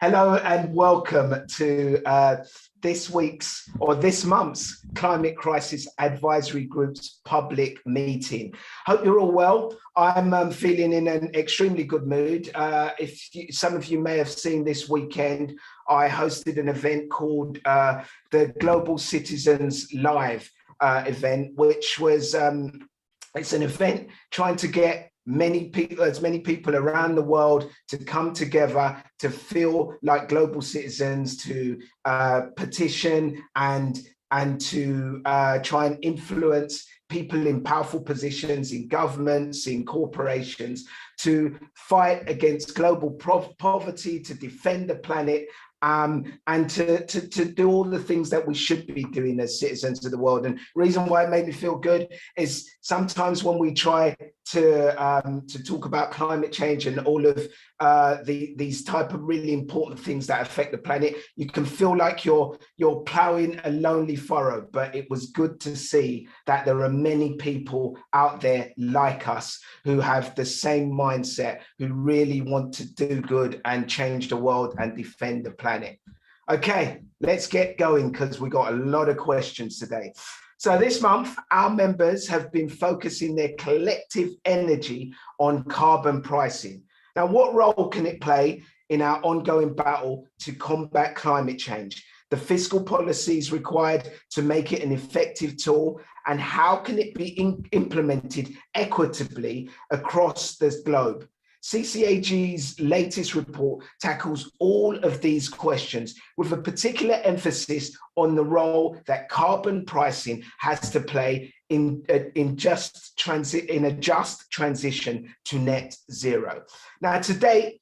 Hello and welcome to this month's Climate Crisis Advisory Group's public meeting. Hope you're all well. I'm feeling in an extremely good mood. Some of you may have seen this weekend, I hosted an event called the Global Citizens Live event, which was it's an event trying to get as many people around the world to come together to feel like global citizens, to petition and to try and influence people in powerful positions in governments, in corporations, to fight against global poverty, to defend the planet, and to do all the things that we should be doing as citizens of the world. And the reason why it made me feel good is sometimes when we try to talk about climate change and all of these type of really important things that affect the planet, you can feel like you're plowing a lonely furrow. But it was good to see that there are many people out there like us who have the same mindset, who really want to do good and change the world and defend the planet. Okay, let's get going because we got a lot of questions today. So this month, our members have been focusing their collective energy on carbon pricing. Now, what role can it play in our ongoing battle to combat climate change? The fiscal policies required to make it an effective tool, and how can it be implemented equitably across the globe? CCAG's latest report tackles all of these questions with a particular emphasis on the role that carbon pricing has to play in a just transition to net zero. Now, to date,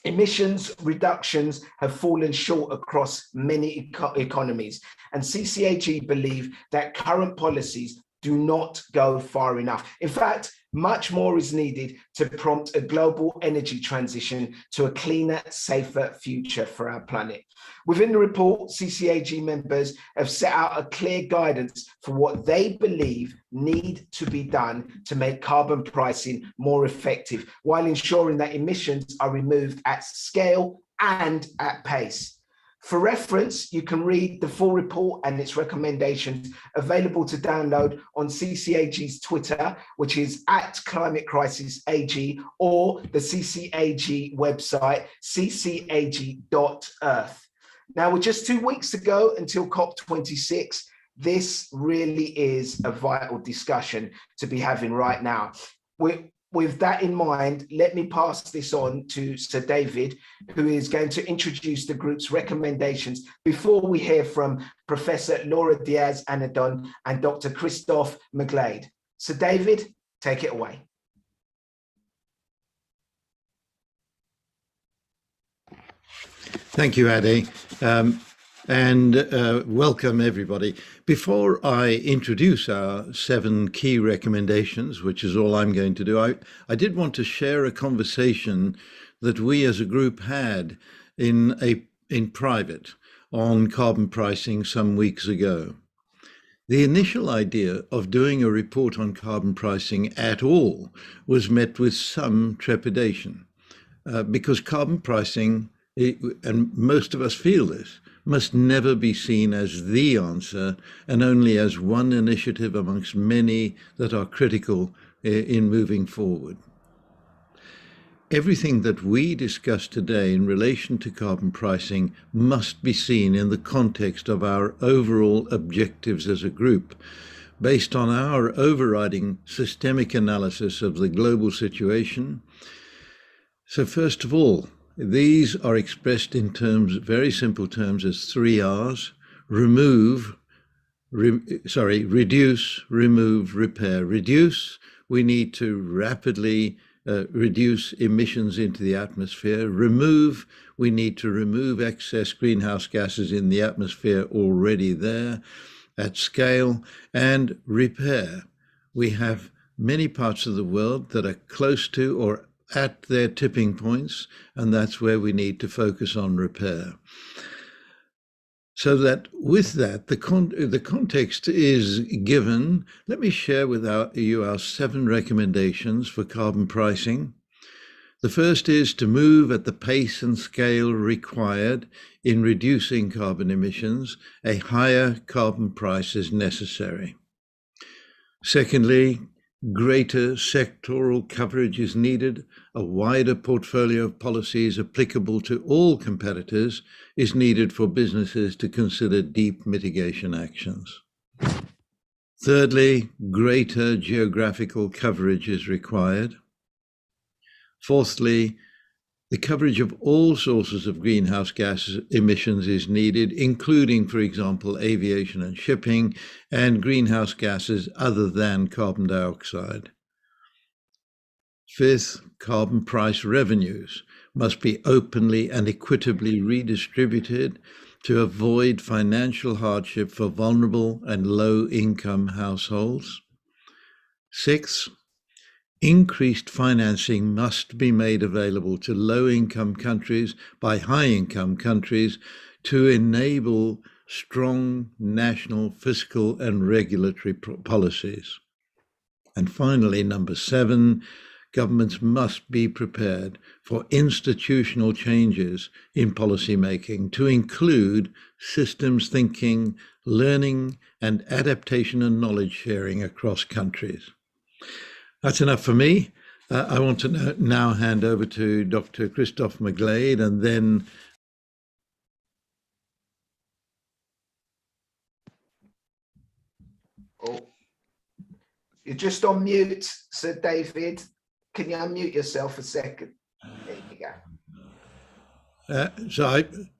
emissions reductions have fallen short across many economies, and CCAG believe that current policies do not go far enough. In fact, much more is needed to prompt a global energy transition to a cleaner, safer future for our planet. Within the report, CCAG members have set out a clear guidance for what they believe need to be done to make carbon pricing more effective, while ensuring that emissions are removed at scale and at pace. For reference, you can read the full report and its recommendations available to download on CCAG's Twitter, which is @ClimateCrisisAG, or the CCAG website, ccag.earth. Now, with just 2 weeks to go until COP26, this really is a vital discussion to be having right now. With that in mind, let me pass this on to Sir David, who is going to introduce the group's recommendations before we hear from Professor Laura Diaz-Anadon and Dr. Christophe McGlade. Sir David, take it away. Thank you, Ade. And welcome everybody. Before I introduce our 7 key recommendations, which is all I'm going to do, I did want to share a conversation that we as a group had in private on carbon pricing some weeks ago. The initial idea of doing a report on carbon pricing at all was met with some trepidation, because carbon pricing, and most of us feel this, must never be seen as the answer and only as one initiative amongst many that are critical in moving forward. Everything that we discuss today in relation to carbon pricing must be seen in the context of our overall objectives as a group, based on our overriding systemic analysis of the global situation. So first of all, these are expressed in terms, very simple terms, as 3 R's: reduce, remove, repair. Reduce, we need to rapidly reduce emissions into the atmosphere. Remove, we need to remove excess greenhouse gases in the atmosphere already there at scale. And repair, we have many parts of the world that are close to or at their tipping points, and that's where we need to focus on repair. So that with that, the context is given. Let me share with you our 7 recommendations for carbon pricing. The first is to move at the pace and scale required in reducing carbon emissions. A higher carbon price is necessary. Secondly, greater sectoral coverage is needed. A wider portfolio of policies applicable to all competitors is needed for businesses to consider deep mitigation actions. Thirdly, greater geographical coverage is required. Fourthly, the coverage of all sources of greenhouse gas emissions is needed, including, for example, aviation and shipping, and greenhouse gases other than carbon dioxide. Fifth, carbon price revenues must be openly and equitably redistributed to avoid financial hardship for vulnerable and low-income households. Sixth, increased financing must be made available to low-income countries by high-income countries to enable strong national fiscal and regulatory policies. And finally, number 7, governments must be prepared for institutional changes in policy making to include systems thinking, learning, and adaptation and knowledge sharing across countries. That's enough for me. I want to now hand over to Dr. Christoph McGlade, and then you're just on mute, Sir David. Can you unmute yourself a second? There you go.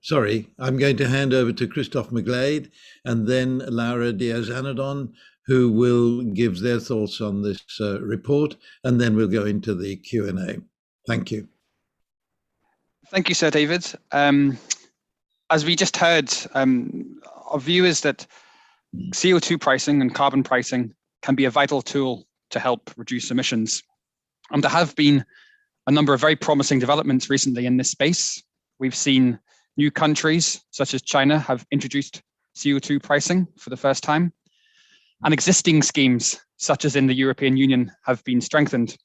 Sorry, I'm going to hand over to Christoph McGlade and then Laura Diaz-Anadon, who will give their thoughts on this report, and then we'll go into the Q&A. Thank you. Thank you, Sir David. As we just heard, our view is that CO2 pricing and carbon pricing can be a vital tool to help reduce emissions. And there have been a number of very promising developments recently in this space. We've seen new countries, such as China, have introduced CO2 pricing for the first time. And existing schemes, such as in the European Union, have been strengthened.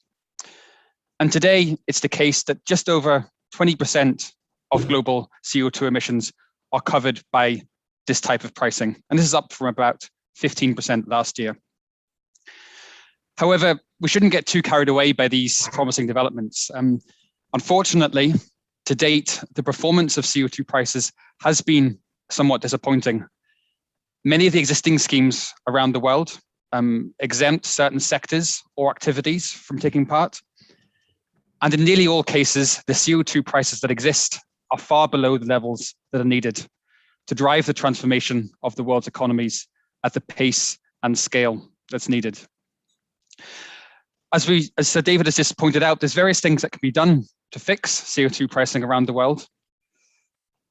And today, it's the case that just over 20% of global CO2 emissions are covered by this type of pricing. And this is up from about 15% last year. However, we shouldn't get too carried away by these promising developments. Unfortunately, to date, the performance of CO2 prices has been somewhat disappointing. Many of the existing schemes around the world exempt certain sectors or activities from taking part. And in nearly all cases, the CO2 prices that exist are far below the levels that are needed to drive the transformation of the world's economies at the pace and scale that's needed. As Sir David has just pointed out, there's various things that can be done to fix CO2 pricing around the world.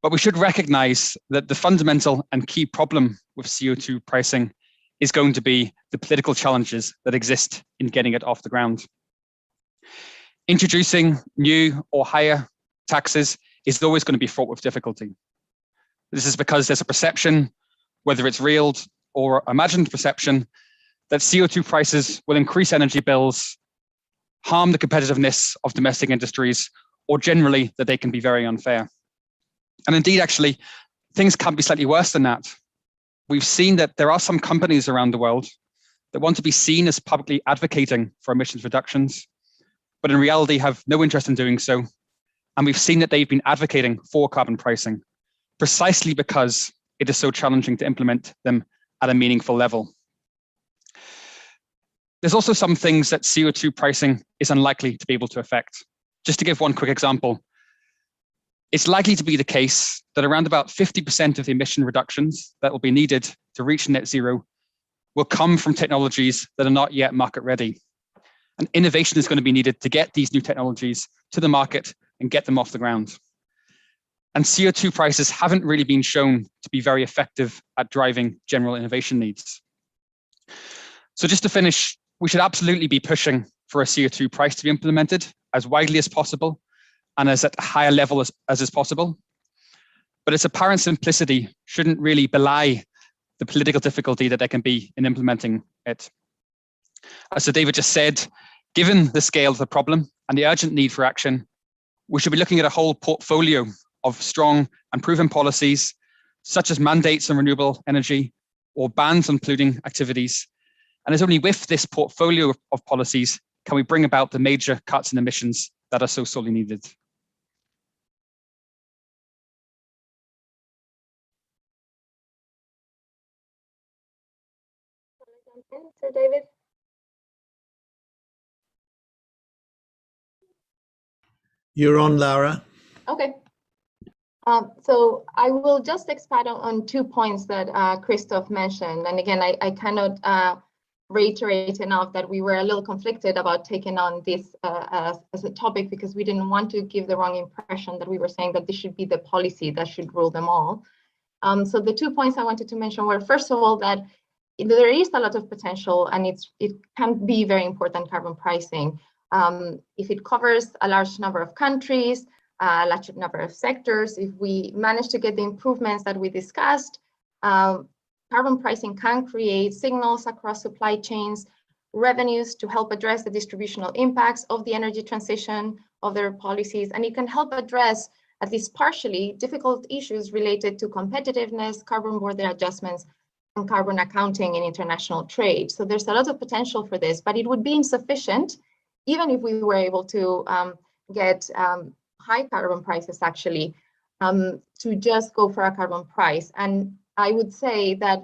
But we should recognize that the fundamental and key problem with CO2 pricing is going to be the political challenges that exist in getting it off the ground. Introducing new or higher taxes is always going to be fraught with difficulty. This is because there's a perception, whether it's real or imagined perception, that CO2 prices will increase energy bills, harm the competitiveness of domestic industries, or generally that they can be very unfair. And indeed, actually, things can be slightly worse than that. We've seen that there are some companies around the world that want to be seen as publicly advocating for emissions reductions, but in reality have no interest in doing so. And we've seen that they've been advocating for carbon pricing precisely because it is so challenging to implement them at a meaningful level. There's also some things that CO2 pricing is unlikely to be able to affect. Just to give one quick example, it's likely to be the case that around about 50% of the emission reductions that will be needed to reach net zero will come from technologies that are not yet market ready. And innovation is going to be needed to get these new technologies to the market and get them off the ground. And CO2 prices haven't really been shown to be very effective at driving general innovation needs. So just to finish, we should absolutely be pushing for a CO2 price to be implemented as widely as possible and as at a higher level as is possible. But its apparent simplicity shouldn't really belie the political difficulty that there can be in implementing it. As Sir David just said, given the scale of the problem and the urgent need for action, we should be looking at a whole portfolio of strong and proven policies, such as mandates on renewable energy or bans on polluting activities. And it's only with this portfolio of policies can we bring about the major cuts in emissions that are so sorely needed. Sir David? You're on, Laura. Okay. So I will just expand on 2 points that Christoph mentioned. And again, I cannot reiterate enough that we were a little conflicted about taking on this as a topic, because we didn't want to give the wrong impression that we were saying that this should be the policy that should rule them all. So the 2 points I wanted to mention were, first of all, that there is a lot of potential, and it can be very important, carbon pricing. If it covers a large number of countries, a large number of sectors, if we manage to get the improvements that we discussed, carbon pricing can create signals across supply chains, revenues to help address the distributional impacts of the energy transition of their policies, and it can help address, at least partially, difficult issues related to competitiveness, carbon border adjustments, and carbon accounting in international trade. So there's a lot of potential for this, but it would be insufficient, even if we were able to get high carbon prices, actually, to just go for a carbon price. And I would say that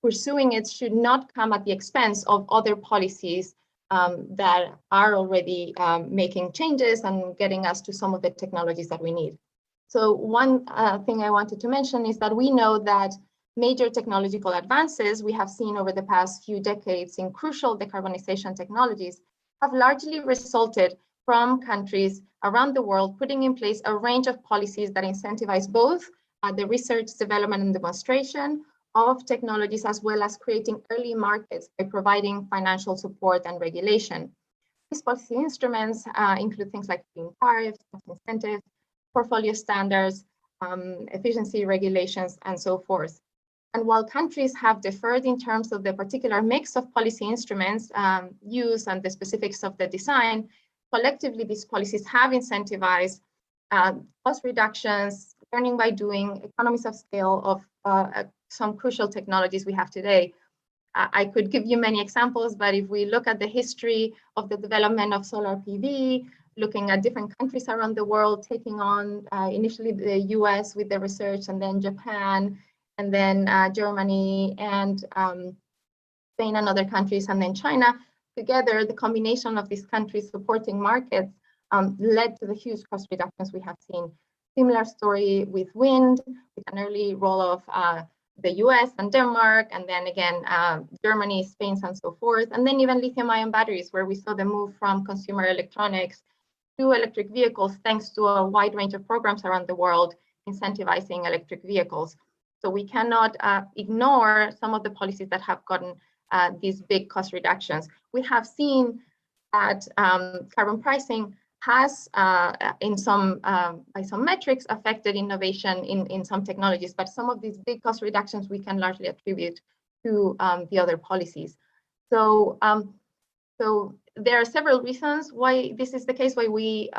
pursuing it should not come at the expense of other policies that are already making changes and getting us to some of the technologies that we need. So one thing I wanted to mention is that we know that major technological advances we have seen over the past few decades in crucial decarbonization technologies have largely resulted from countries around the world putting in place a range of policies that incentivize both the research, development, and demonstration of technologies, as well as creating early markets by providing financial support and regulation. These policy instruments include things like green tariffs, incentives, portfolio standards, efficiency regulations, and so forth. And while countries have differed in terms of the particular mix of policy instruments used and the specifics of the design, collectively, these policies have incentivized cost reductions, learning by doing, economies of scale of some crucial technologies we have today. I could give you many examples, but if we look at the history of the development of solar PV, looking at different countries around the world, taking on initially the US with the research, and then Japan, and then Germany, and Spain and other countries, and then China. Together, the combination of these countries supporting markets led to the huge cost reductions we have seen. Similar story with wind, with an early roll of the US and Denmark, and then again, Germany, Spain, and so forth. And then even lithium-ion batteries, where we saw the move from consumer electronics to electric vehicles, thanks to a wide range of programs around the world incentivizing electric vehicles. So we cannot ignore some of the policies that have gotten these big cost reductions. We have seen that carbon pricing has, in some by some metrics, affected innovation in some technologies, but some of these big cost reductions we can largely attribute to the other policies. So, so there are several reasons why this is the case, why we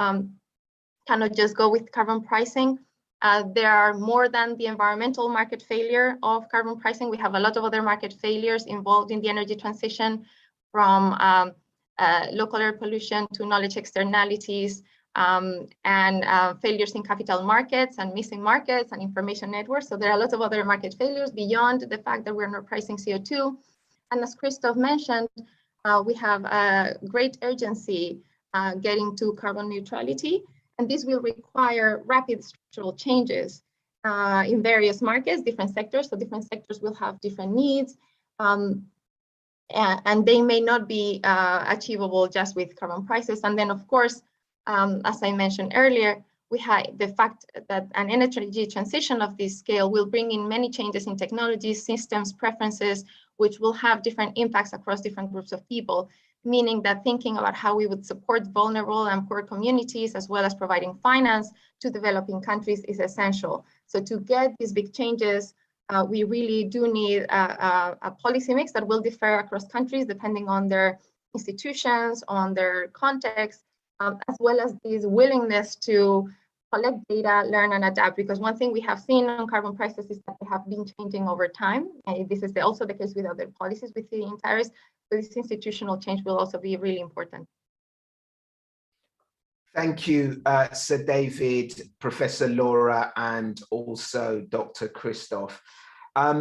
cannot just go with carbon pricing. There are more than the environmental market failure of carbon pricing. We have a lot of other market failures involved in the energy transition, from local air pollution to knowledge externalities, and failures in capital markets and missing markets and information networks. So there are a lot of other market failures beyond the fact that we're not pricing CO2. And as Christoph mentioned, we have a great urgency getting to carbon neutrality. And this will require rapid structural changes in various markets, different sectors. So different sectors will have different needs. And they may not be achievable just with carbon prices. And then, of course, as I mentioned earlier, we have the fact that an energy transition of this scale will bring in many changes in technologies, systems, preferences, which will have different impacts across different groups of people, meaning that thinking about how we would support vulnerable and poor communities, as well as providing finance to developing countries, is essential. So to get these big changes, we really do need a policy mix that will differ across countries depending on their institutions, on their context, as well as this willingness to collect data, learn and adapt, because one thing we have seen on carbon prices is that they have been changing over time. And this is also the case with other policies with feed-in tariffs. So this institutional change will also be really important. Thank you, Sir David, Professor Laura, and also Dr. Christoph. I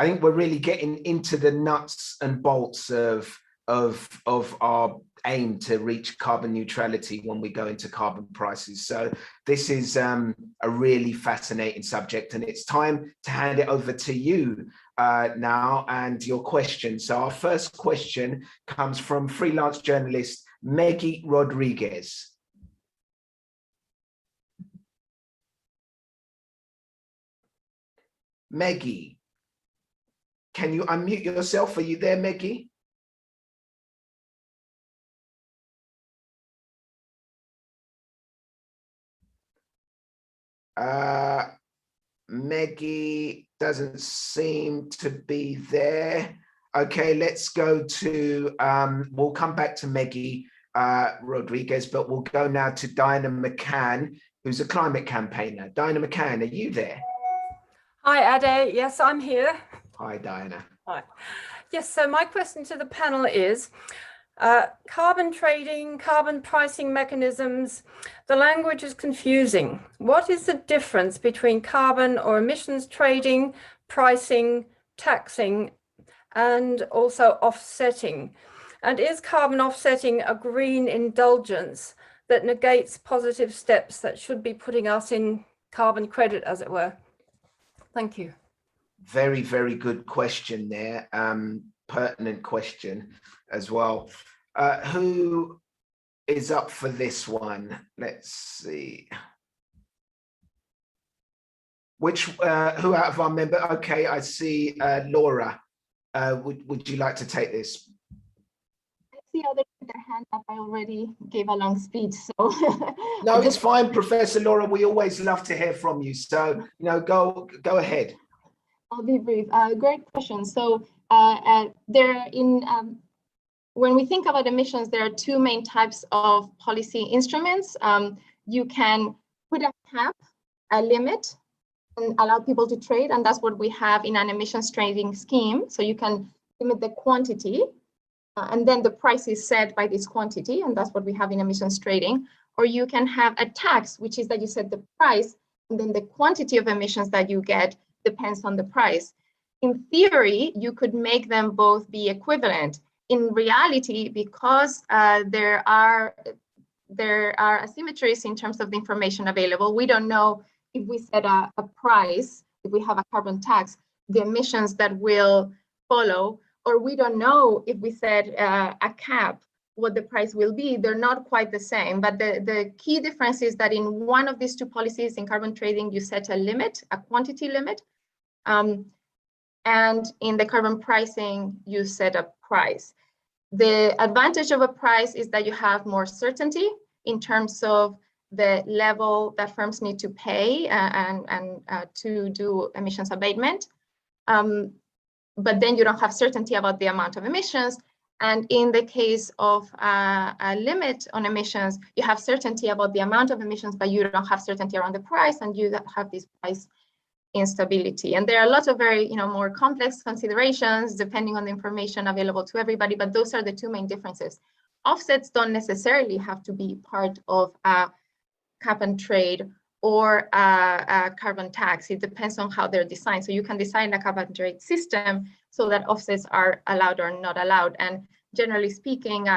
think we're really getting into the nuts and bolts of our aim to reach carbon neutrality when we go into carbon prices. So this is a really fascinating subject, and it's time to hand it over to you now and your questions. So our first question comes from freelance journalist Meggy Rodriguez. Meggy, can you unmute yourself? Are you there, Meggy? Meggy doesn't seem to be there. Okay, let's go to, we'll come back to Meggy Rodriguez, but we'll go now to Diana McCann, who's a climate campaigner. Diana McCann, are you there? Hi, Ade. Yes, I'm here. Hi, Diana. Hi. Yes, so my question to the panel is, carbon trading, carbon pricing mechanisms, the language is confusing. What is the difference between carbon or emissions trading, pricing, taxing, and also offsetting? And is carbon offsetting a green indulgence that negates positive steps that should be putting us in carbon credit, as it were? Thank you. Very, very good question there. Pertinent question as well. Who is up for this one? Let's see. Who out of our member? Okay, I see Laura. Would you like to take this? I see others with their hand up. I already gave a long speech, so. No, it's fine, Professor Laura. We always love to hear from you. So, go ahead. I'll be brief. Great question. So when we think about emissions, there are two main types of policy instruments. You can put a cap, a limit, and allow people to trade, and that's what we have in an emissions trading scheme. So you can limit the quantity, and then the price is set by this quantity, and that's what we have in emissions trading. Or you can have a tax, which is that you set the price, and then the quantity of emissions that you get depends on the price. In theory, you could make them both be equivalent. In reality, because there are asymmetries in terms of the information available, we don't know if we set a price, if we have a carbon tax, the emissions that will follow, or we don't know if we set a cap, what the price will be. They're not quite the same, but the key difference is that in one of these two policies in carbon trading, you set a limit, a quantity limit, and in the carbon pricing, you set a price. The advantage of a price is that you have more certainty in terms of the level that firms need to pay and to do emissions abatement. But then you don't have certainty about the amount of emissions. And in the case of a limit on emissions, you have certainty about the amount of emissions, but you don't have certainty around the price, and you have this price instability. And there are lots of very more complex considerations depending on the information available to everybody, but those are the two main differences. Offsets don't necessarily have to be part of a cap and trade or a carbon tax. It depends on how they're designed. So you can design a cap and trade system so that offsets are allowed or not allowed. And generally speaking,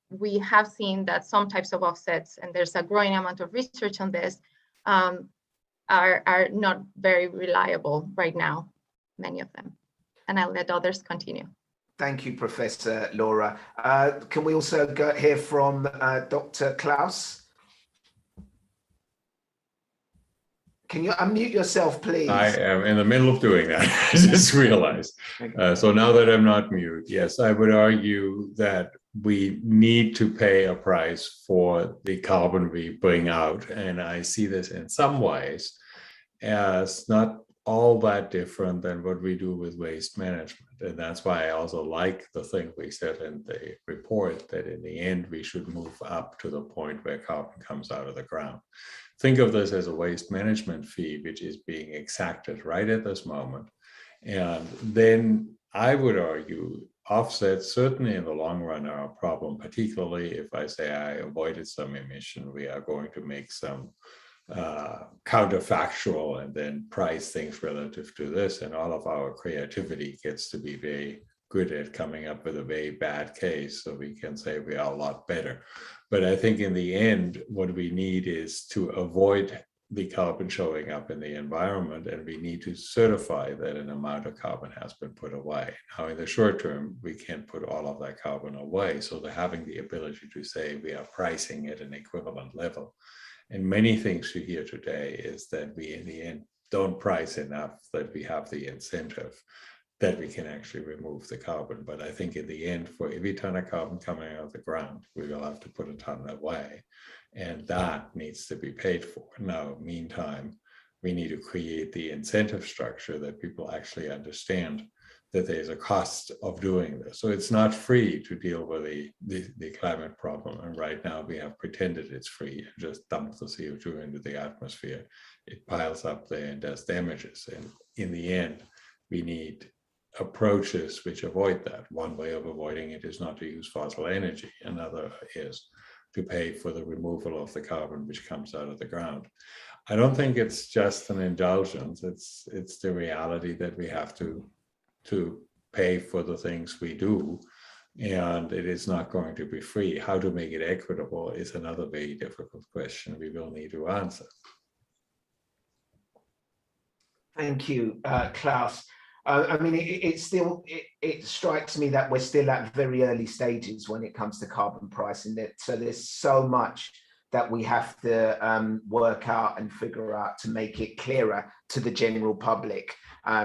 we have seen that some types of offsets, and there's a growing amount of research on this, are not very reliable right now, many of them. And I'll let others continue. Thank you, Professor Laura. Can we also hear from Dr. Klaus? Can you unmute yourself, please? I am in the middle of doing that. I just realized. So now that I'm not mute, yes, I would argue that we need to pay a price for the carbon we bring out. And I see this in some ways as not all that different than what we do with waste management. And that's why I also like the thing we said in the report, that in the end, we should move up to the point where carbon comes out of the ground. Think of this as a waste management fee, which is being exacted right at this moment. And then I would argue offsets certainly in the long run are a problem, particularly if I say I avoided some emission, we are going to make some counterfactual and then price things relative to this, and all of our creativity gets to be very good at coming up with a very bad case so we can say we are a lot better. But I think in the end, what we need is to avoid the carbon showing up in the environment, and we need to certify that an amount of carbon has been put away. Now, in the short term, we can't put all of that carbon away, so having the ability to say we are pricing at an equivalent level. And many things you hear today is that we, in the end, don't price enough that we have the incentive that we can actually remove the carbon. But I think in the end, for every ton of carbon coming out of the ground, we will have to put a ton away. And that needs to be paid for. Now, meantime, we need to create the incentive structure that people actually understand that there's a cost of doing this. So it's not free to deal with the climate problem. And right now we have pretended it's free and just dumped the CO2 into the atmosphere. It piles up there and does damages. And in the end, we need approaches which avoid that. One way of avoiding it is not to use fossil energy. Another is to pay for the removal of the carbon which comes out of the ground. I don't think it's just an indulgence. It's the reality that we have to pay for the things we do, and it is not going to be free. How to make it equitable is another very difficult question we will need to answer. Thank you, Klaus. I mean, it strikes me that we're still at very early stages when it comes to carbon pricing. So there's so much that we have to work out and figure out to make it clearer to the general public,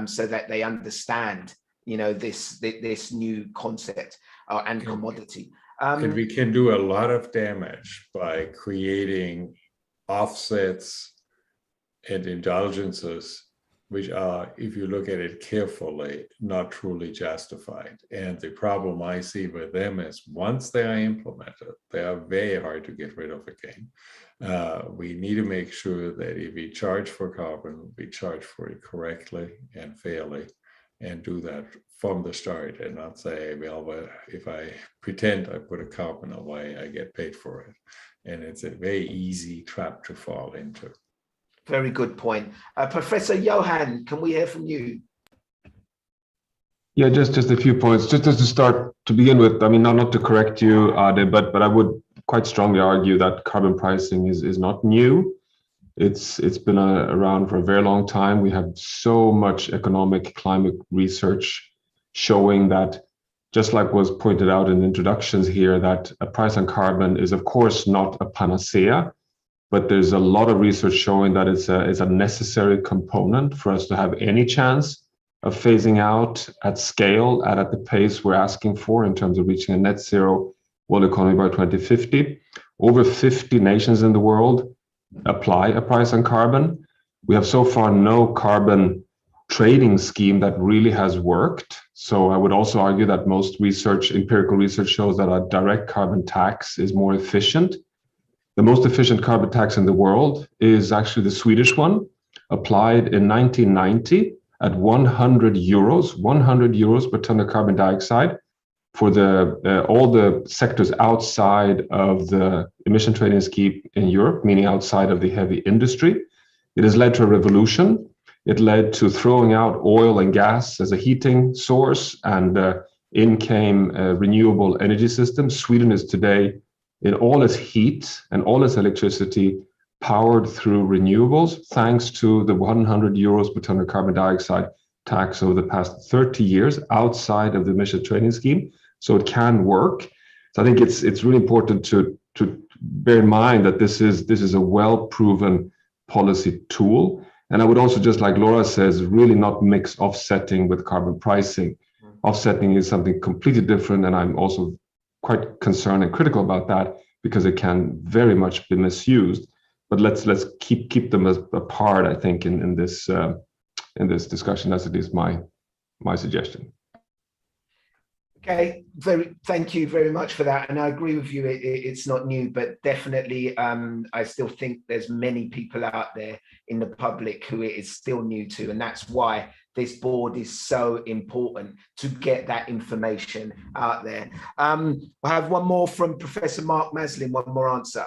so that they understand, this new concept and commodity. And we can do a lot of damage by creating offsets and indulgences which are, if you look at it carefully, not truly justified. And the problem I see with them is once they are implemented, they are very hard to get rid of again. We need to make sure that if we charge for carbon, we charge for it correctly and fairly, and do that from the start and not say, well, if I pretend I put a carbon away, I get paid for it. And it's a very easy trap to fall into. Very good point. Professor Johan, can we hear from you? Yeah, just a few points. Just to start, to begin with, I mean, not to correct you, Ade, but I would quite strongly argue that carbon pricing is not new. It's been around for a very long time. We have so much economic climate research showing that, just like was pointed out in the introductions here, that a price on carbon is, of course, not a panacea, but there's a lot of research showing that it's a necessary component for us to have any chance of phasing out at scale and at the pace we're asking for in terms of reaching a net zero world economy by 2050. Over 50 nations in the world apply a price on carbon. We have so far no carbon trading scheme that really has worked. So I would also argue that most empirical research shows that a direct carbon tax is more efficient. The most efficient carbon tax in the world is actually the Swedish one, applied in 1990 at 100 euros per ton of carbon dioxide for all the sectors outside of the emission trading scheme in Europe, meaning outside of the heavy industry. It has led to a revolution. It led to throwing out oil and gas as a heating source, and in came a renewable energy system. Sweden is today, in all its heat and all its electricity, powered through renewables, thanks to the 100 euros per ton of carbon dioxide tax over the past 30 years outside of the emission trading scheme. So it can work. So I think it's really important to bear in mind that this is a well-proven policy tool. And I would also, just like Laura says, really not mix offsetting with carbon pricing. Offsetting is something completely different, and I'm also quite concerned and critical about that because it can very much be misused. But let's keep them apart, I think, in this in this discussion. That's at least my suggestion. Okay, thank you very much for that, and I agree with you. It's not new, but definitely, I still think there's many people out there in the public who it is still new to, and that's why this board is so important to get that information out there. We'll have one more from Professor Mark Maslin. One more answer.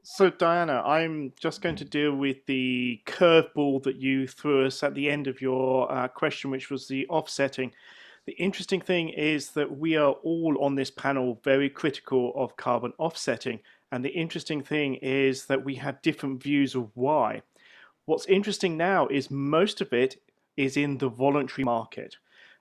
So Diana, I'm just going to deal with the curveball that you threw us at the end of your question, which was the offsetting. The interesting thing is that we are all on this panel very critical of carbon offsetting. And the interesting thing is that we have different views of why. What's interesting now is most of it is in the voluntary market.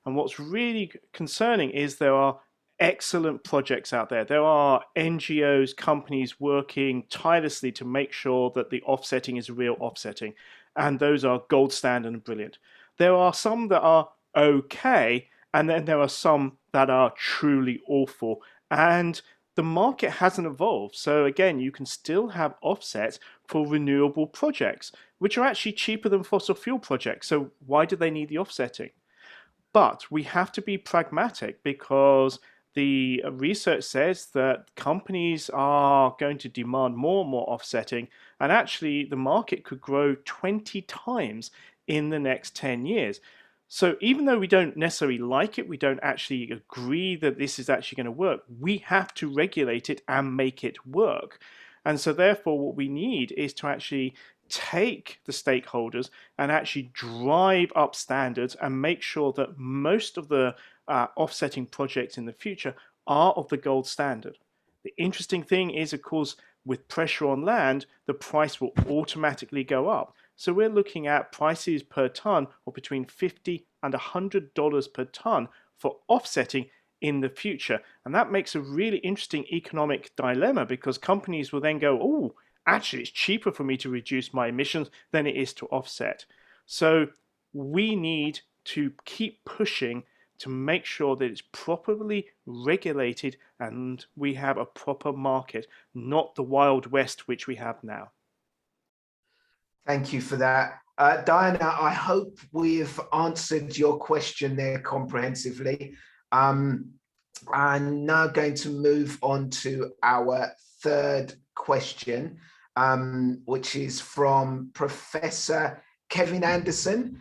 And what's really concerning is there are excellent projects out there. There are NGOs, companies working tirelessly to make sure that the offsetting is real offsetting. And those are gold standard and brilliant. There are some that are okay, and then there are some that are truly awful. And the market hasn't evolved. So again, you can still have offsets for renewable projects, which are actually cheaper than fossil fuel projects. So why do they need the offsetting? But we have to be pragmatic, because the research says that companies are going to demand more and more offsetting, and actually the market could grow 20 times in the next 10 years. So even though we don't necessarily like it, we don't actually agree that this is actually going to work, we have to regulate it and make it work. And so therefore what we need is to actually take the stakeholders and actually drive up standards and make sure that most of the offsetting projects in the future are of the gold standard. The interesting thing is, of course, with pressure on land, the price will automatically go up. So we're looking at prices per ton of between $50 and $100 per ton for offsetting in the future. And that makes a really interesting economic dilemma, because companies will then go, oh, actually it's cheaper for me to reduce my emissions than it is to offset. So we need to keep pushing to make sure that it's properly regulated and we have a proper market, not the Wild West which we have now. Thank you for that. Diana, I hope we've answered your question there comprehensively. I'm now going to move on to our third question, which is from Professor Kevin Anderson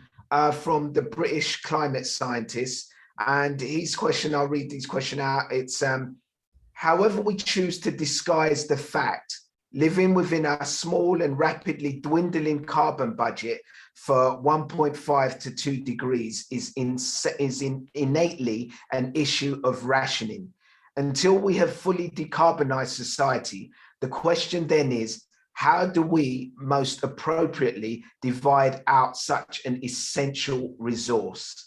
from the British climate scientists. And his question, I'll read this question out. It's, however we choose to disguise the fact, living within a small and rapidly dwindling carbon budget for 1.5 to 2 degrees is innately an issue of rationing. Until we have fully decarbonized society, the question then is, how do we most appropriately divide out such an essential resource?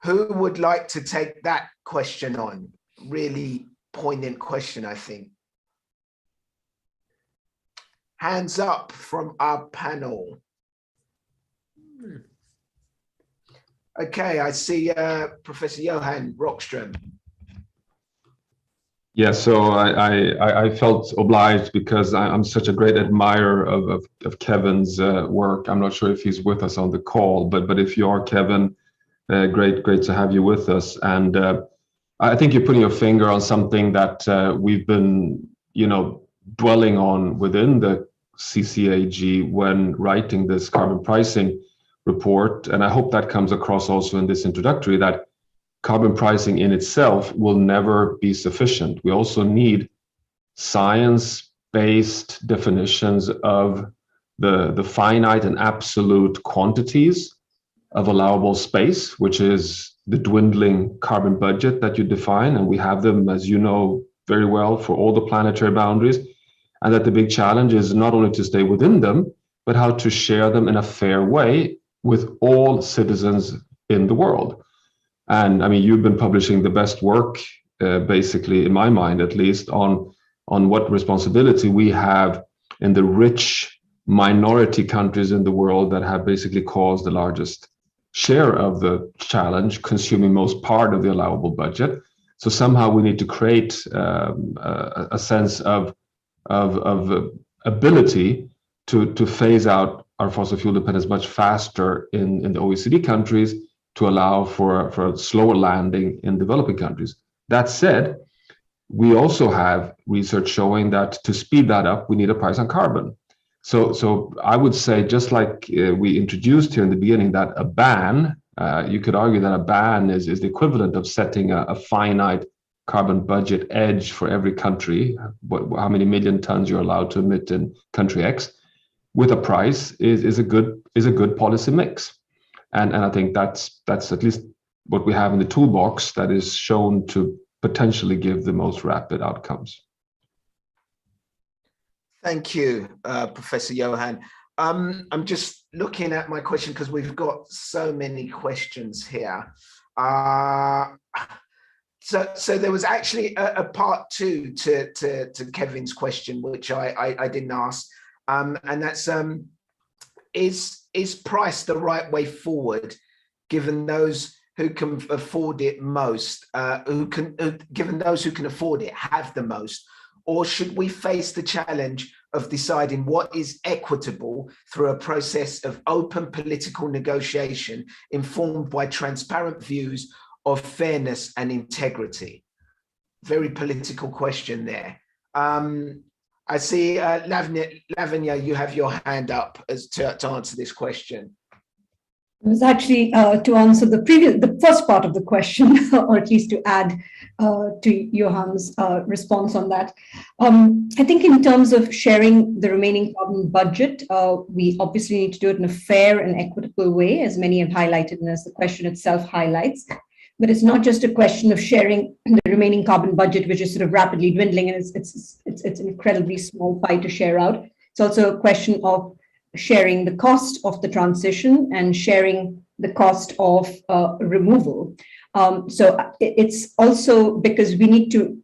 Who would like to take that question on? Really poignant question, I think. Hands up from our panel. Okay, I see Professor Johan Rockström. Yeah, so I felt obliged, because I'm such a great admirer of Kevin's work. I'm not sure if he's with us on the call, but if you are, Kevin, great to have you with us. And I think you're putting your finger on something that we've been, dwelling on within the CCAG when writing this carbon pricing report. And I hope that comes across also in this introductory, that carbon pricing in itself will never be sufficient. We also need science-based definitions of the finite and absolute quantities of allowable space, which is the dwindling carbon budget that you define. And we have them, as you know very well, for all the planetary boundaries. And that the big challenge is not only to stay within them, but how to share them in a fair way with all citizens in the world. And I mean, you've been publishing the best work, basically, in my mind, at least, on what responsibility we have in the rich minority countries in the world that have basically caused the largest share of the challenge, consuming most part of the allowable budget. So somehow we need to create a sense of ability to phase out our fossil fuel dependence much faster in the OECD countries to allow for a slower landing in developing countries. That said, we also have research showing that to speed that up, we need a price on carbon. So I would say, just like we introduced here in the beginning, that a ban, you could argue that a ban is the equivalent of setting a finite carbon budget edge for every country, how many million tons you're allowed to emit in country X, with a price is a good policy mix. And I think that's at least what we have in the toolbox that is shown to potentially give the most rapid outcomes. Thank you, Professor Johan. I'm just looking at my question because we've got so many questions here. So there was actually a part two to Kevin's question, which I didn't ask, and that's is price the right way forward, given those who can afford it most, given those who can afford it have the most, or should we face the challenge of deciding what is equitable through a process of open political negotiation informed by transparent views of fairness and integrity? Very political question there. I see, Lavanya, you have your hand up as to answer this question. It was actually to answer the first part of the question, or at least to add to Johan's response on that. I think in terms of sharing the remaining carbon budget, we obviously need to do it in a fair and equitable way, as many have highlighted and as the question itself highlights. But it's not just a question of sharing the remaining carbon budget, which is sort of rapidly dwindling, and it's an incredibly small pie to share out. It's also a question of sharing the cost of the transition and sharing the cost of removal. So it's also because we need to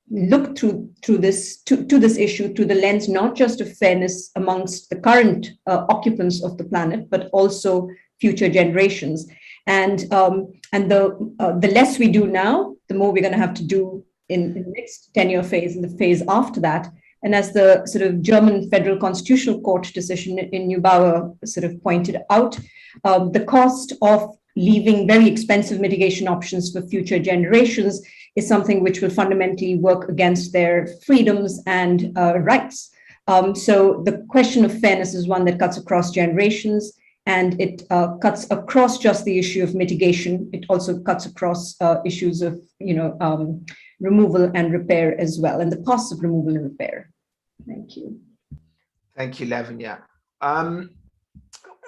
look through this issue through the lens not just of fairness amongst the current occupants of the planet, but also future generations. And the less we do now, the more we're going to have to do in the next 10-year phase and the phase after that. And as the sort of German Federal Constitutional Court decision in Neubauer sort of pointed out, the cost of leaving very expensive mitigation options for future generations is something which will fundamentally work against their freedoms and rights. So the question of fairness is one that cuts across generations, and it cuts across just the issue of mitigation. It also cuts across issues of, removal and repair as well, and the costs of removal and repair. Thank you. Thank you, Lavanya.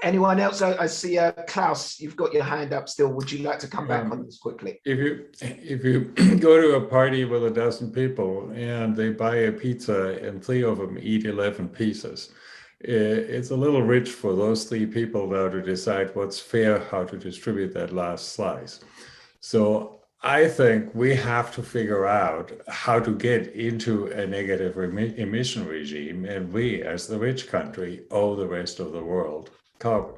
Anyone else? I see Klaus, you've got your hand up still. Would you like to come back on this quickly? If you go to a party with a dozen people and they buy a pizza and 3 of them eat 11 pieces, it's a little rich for those 3 people now to decide what's fair, how to distribute that last slice. So I think we have to figure out how to get into a negative emission regime, and we, as the rich country, owe the rest of the world carbon.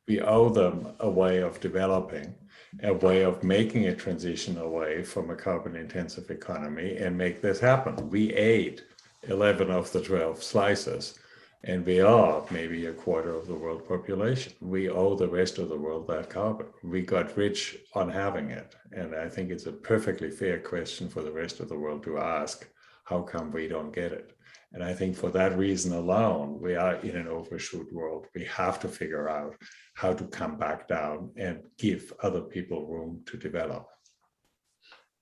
We owe them a way of developing, a way of making a transition away from a carbon-intensive economy and make this happen. We ate 11 of the 12 slices, and we are maybe a quarter of the world population. We owe the rest of the world that carbon. We got rich on having it. And I think it's a perfectly fair question for the rest of the world to ask, how come we don't get it? And I think for that reason alone, we are in an overshoot world. We have to figure out how to come back down and give other people room to develop.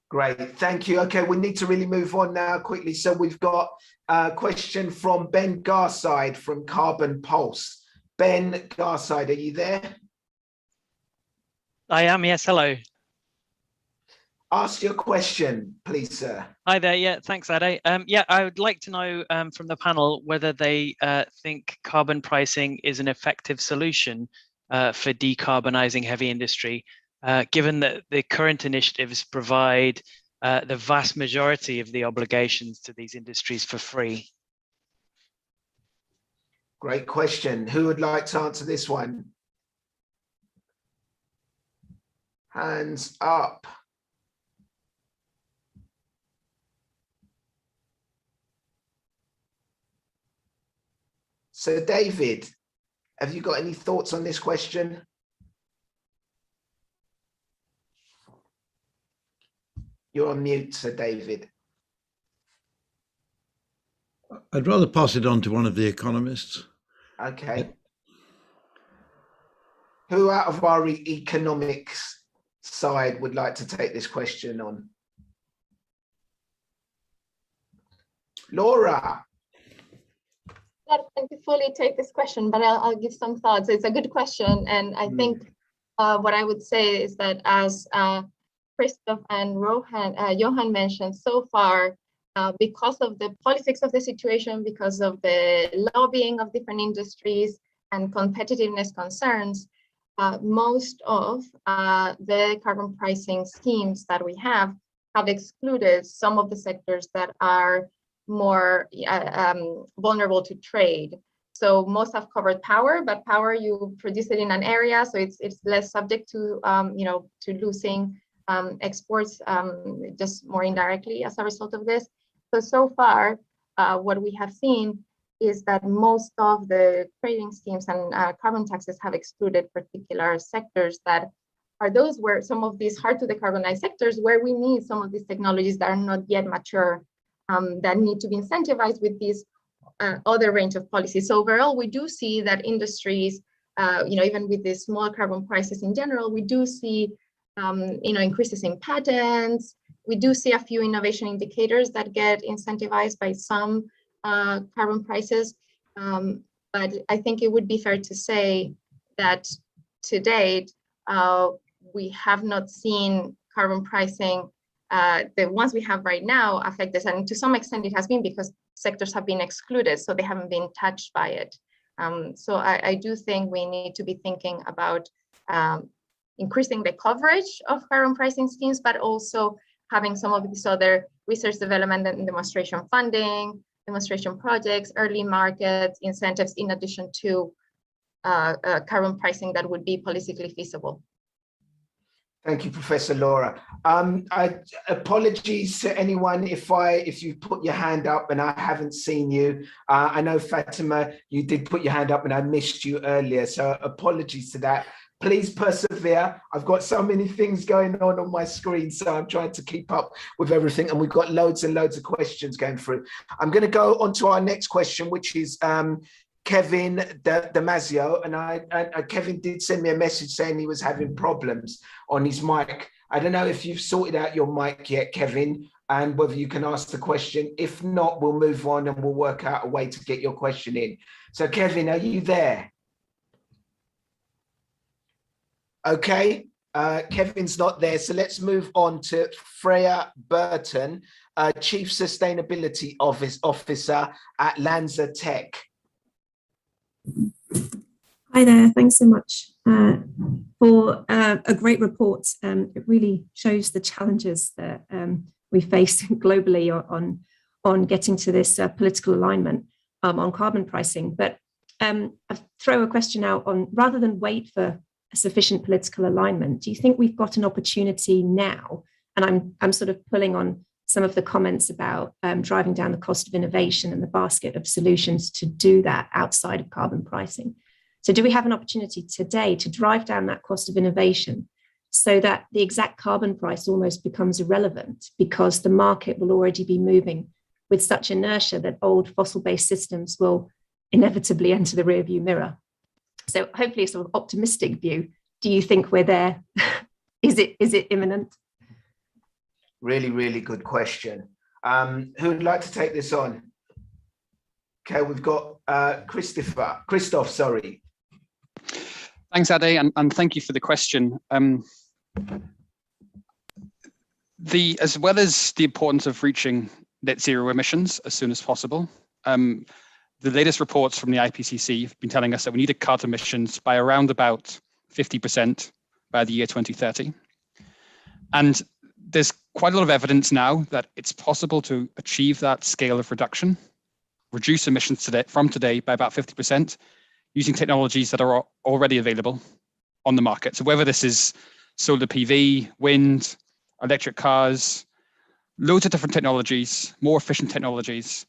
Great, thank you. Okay, we need to really move on now quickly. So we've got a question from Ben Garside from Carbon Pulse. Ben Garside, are you there? I am, yes, hello. Ask your question, please, sir. Hi there, yeah, thanks, Ade. Yeah, I would like to know from the panel whether they think carbon pricing is an effective solution for decarbonizing heavy industry, given that the current initiatives provide the vast majority of the obligations to these industries for free. Great question. Who would like to answer this one? Hands up. So David, have you got any thoughts on this question? You're on mute, Sir David. I'd rather pass it on to one of the economists. Okay. Who out of our economics side would like to take this question on? Laura. I can't fully take this question, but I'll give some thoughts. It's a good question. And I think what I would say is that as Christoph and Johan mentioned so far, because of the politics of the situation, because of the lobbying of different industries and competitiveness concerns, most of the carbon pricing schemes that we have excluded some of the sectors that are more vulnerable to trade. So most have covered power, but power, you produce it in an area, so it's less subject to to losing exports just more indirectly as a result of this. So far, what we have seen is that most of the trading schemes and carbon taxes have excluded particular sectors that are those where some of these hard to decarbonize sectors where we need some of these technologies that are not yet mature, that need to be incentivized with these other range of policies. So overall, we do see that industries, even with the small carbon prices in general, we do see increases in patents. We do see a few innovation indicators that get incentivized by some carbon prices. But I think it would be fair to say that to date, we have not seen carbon pricing, the ones we have right now, affect this. And to some extent, it has been because sectors have been excluded, so they haven't been touched by it. So I do think we need to be thinking about increasing the coverage of carbon pricing schemes, but also having some of these other research development and demonstration funding, demonstration projects, early markets, incentives, in addition to carbon pricing that would be politically feasible. Thank you, Professor Laura. Apologies to anyone if you put your hand up and I haven't seen you. I know, Fatima, you did put your hand up and I missed you earlier, so apologies to that. Please persevere. I've got so many things going on my screen, so I'm trying to keep up with everything, and we've got loads and loads of questions going through. I'm going to go on to our next question, which is Kevin Damasio, and Kevin did send me a message saying he was having problems on his mic. I don't know if you've sorted out your mic yet, Kevin, and whether you can ask the question. If not, we'll move on and we'll work out a way to get your question in. So Kevin, are you there? Okay, Kevin's not there, so let's move on to Freya Burton, Chief Sustainability Officer at Lanza Tech. Hi there, thanks so much for a great report. It really shows the challenges that we face globally on getting to this political alignment on carbon pricing. But I'll throw a question out on, rather than wait for a sufficient political alignment, do you think we've got an opportunity now? And I'm sort of pulling on some of the comments about driving down the cost of innovation and the basket of solutions to do that outside of carbon pricing. So do we have an opportunity today to drive down that cost of innovation so that the exact carbon price almost becomes irrelevant, because the market will already be moving with such inertia that old fossil-based systems will inevitably enter the rearview mirror? So hopefully a sort of optimistic view. Do you think we're there? Is it imminent? Really, really good question. Who would like to take this on? Okay, we've got Christoph, sorry. Thanks, Ade, and thank you for the question. As well as the importance of reaching net zero emissions as soon as possible, the latest reports from the IPCC have been telling us that we need to cut emissions by around about 50% by the year 2030. And there's quite a lot of evidence now that it's possible to achieve that scale of reduction, reduce emissions from today by about 50%, using technologies that are already available on the market. So whether this is solar PV, wind, electric cars, loads of different technologies, more efficient technologies,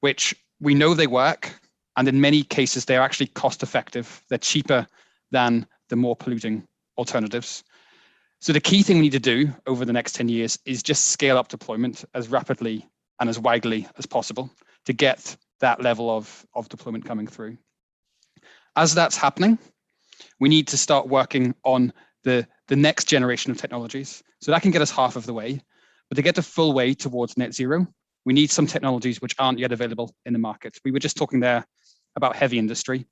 which we know they work, And in many cases, they're actually cost effective. They're cheaper than the more polluting alternatives. So the key thing we need to do over the next 10 years is just scale up deployment as rapidly and as widely as possible to get that level of deployment coming through. As that's happening, we need to start working on the next generation of technologies. So that can get us half of the way, but to get the full way towards net zero, we need some technologies which aren't yet available in the market. We were just talking there about heavy industry.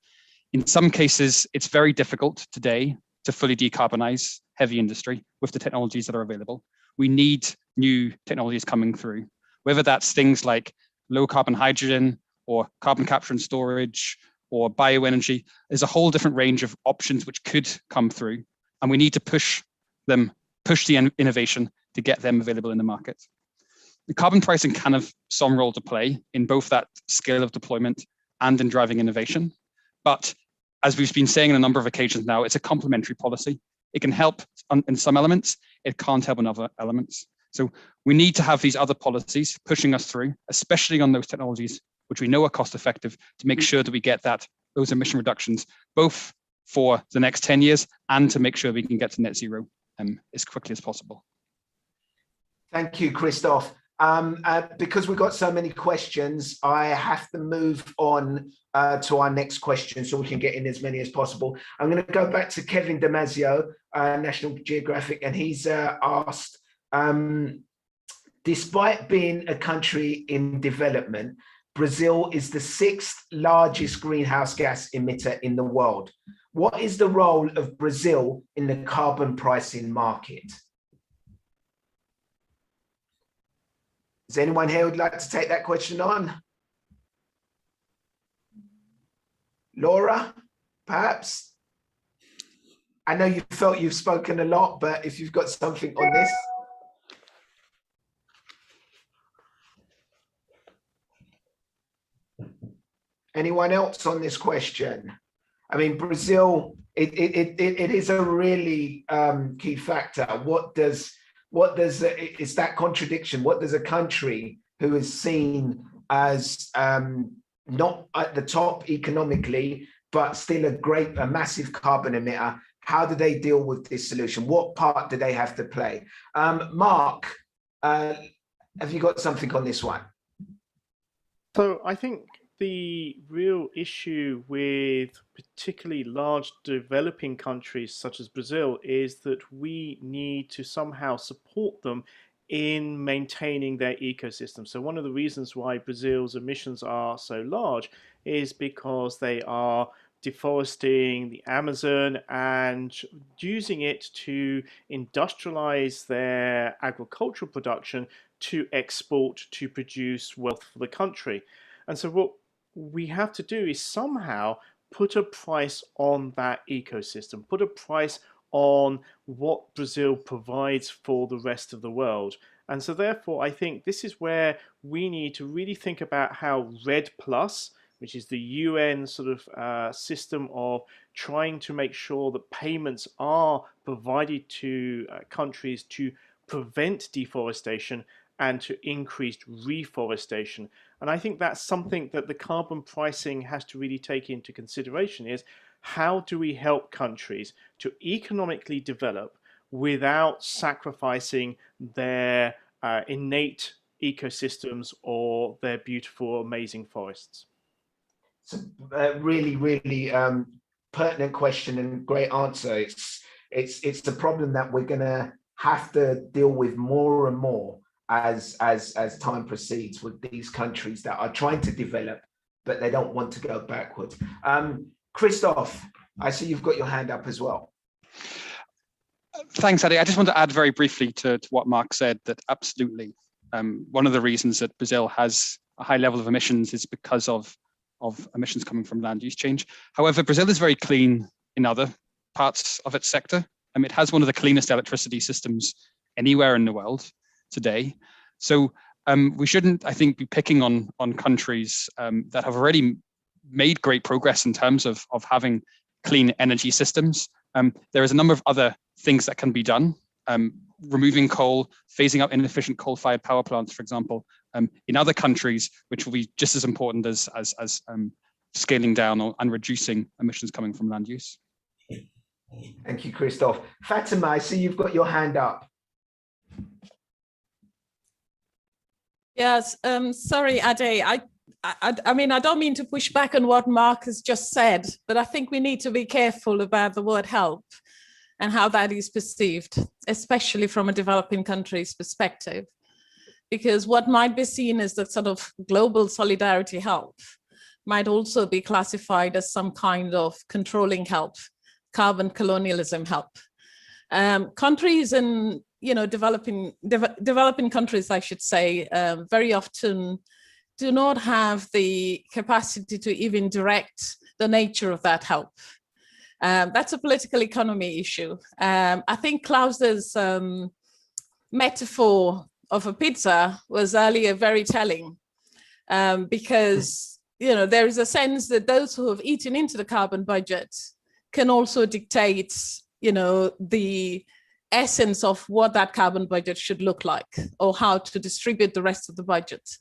In some cases, it's very difficult today to fully decarbonize heavy industry with the technologies that are available. We need new technologies coming through, whether that's things like low carbon hydrogen or carbon capture and storage or bioenergy. There's a whole different range of options which could come through, and we need to push the innovation to get them available in the market. The carbon pricing can have some role to play in both that scale of deployment and in driving innovation. But as we've been saying on a number of occasions now, it's a complementary policy. It can help in some elements, it can't help in other elements. So we need to have these other policies pushing us through, especially on those technologies which we know are cost effective, to make sure that we get those emission reductions, both for the next 10 years and to make sure we can get to net zero as quickly as possible. Thank you, Christoph. Because we've got so many questions, I have to move on to our next question so we can get in as many as possible. I'm going to go back to Kevin Damasio, National Geographic, and he's asked, despite being a country in development, Brazil is the 6th largest greenhouse gas emitter in the world. What is the role of Brazil in the carbon pricing market? Is anyone here who'd like to take that question on? Laura, perhaps? I know you felt you've spoken a lot, but if you've got something on this. Anyone else on this question? I mean, Brazil, it is a really key factor. It's that contradiction. What does a country who is seen as not at the top economically, but still a massive carbon emitter, how do they deal with this solution? What part do they have to play? Mark, have you got something on this one? So I think the real issue with particularly large developing countries such as Brazil is that we need to somehow support them in maintaining their ecosystem. So one of the reasons why Brazil's emissions are so large is because they are deforesting the Amazon and using it to industrialize their agricultural production to export to produce wealth for the country. And so what we have to do is somehow put a price on that ecosystem, put a price on what Brazil provides for the rest of the world. And so therefore, I think this is where we need to really think about how REDD+, which is the UN sort of system of trying to make sure that payments are provided to countries to prevent deforestation and to increase reforestation. And I think that's something that the carbon pricing has to really take into consideration, is how do we help countries to economically develop without sacrificing their innate ecosystems or their beautiful, amazing forests? It's a really, really pertinent question and great answer. It's the problem that we're going to have to deal with more and more as time proceeds with these countries that are trying to develop, but they don't want to go backwards. Christoph, I see you've got your hand up as well. Thanks, Eddie. I just want to add very briefly to what Mark said, that absolutely one of the reasons that Brazil has a high level of emissions is because of emissions coming from land use change. However, Brazil is very clean in other parts of its sector. It has one of the cleanest electricity systems anywhere in the world today. So we shouldn't, I think, be picking on countries that have already made great progress in terms of having clean energy systems. There is a number of other things that can be done. Removing coal, phasing out inefficient coal-fired power plants, for example, in other countries, which will be just as important as scaling down and reducing emissions coming from land use. Thank you, Christoph. Fatima, I see you've got your hand up. Yes, sorry, Ade. I mean, I don't mean to push back on what Mark has just said, but I think we need to be careful about the word help and how that is perceived, especially from a developing country's perspective. Because what might be seen as the sort of global solidarity help might also be classified as some kind of controlling help, carbon colonialism help. Countries and developing countries, I should say, very often do not have the capacity to even direct the nature of that help. That's a political economy issue. I think Klaus's metaphor of a pizza was earlier very telling, because there is a sense that those who have eaten into the carbon budget can also dictate the essence of what that carbon budget should look like, or how to distribute the rest of the budget.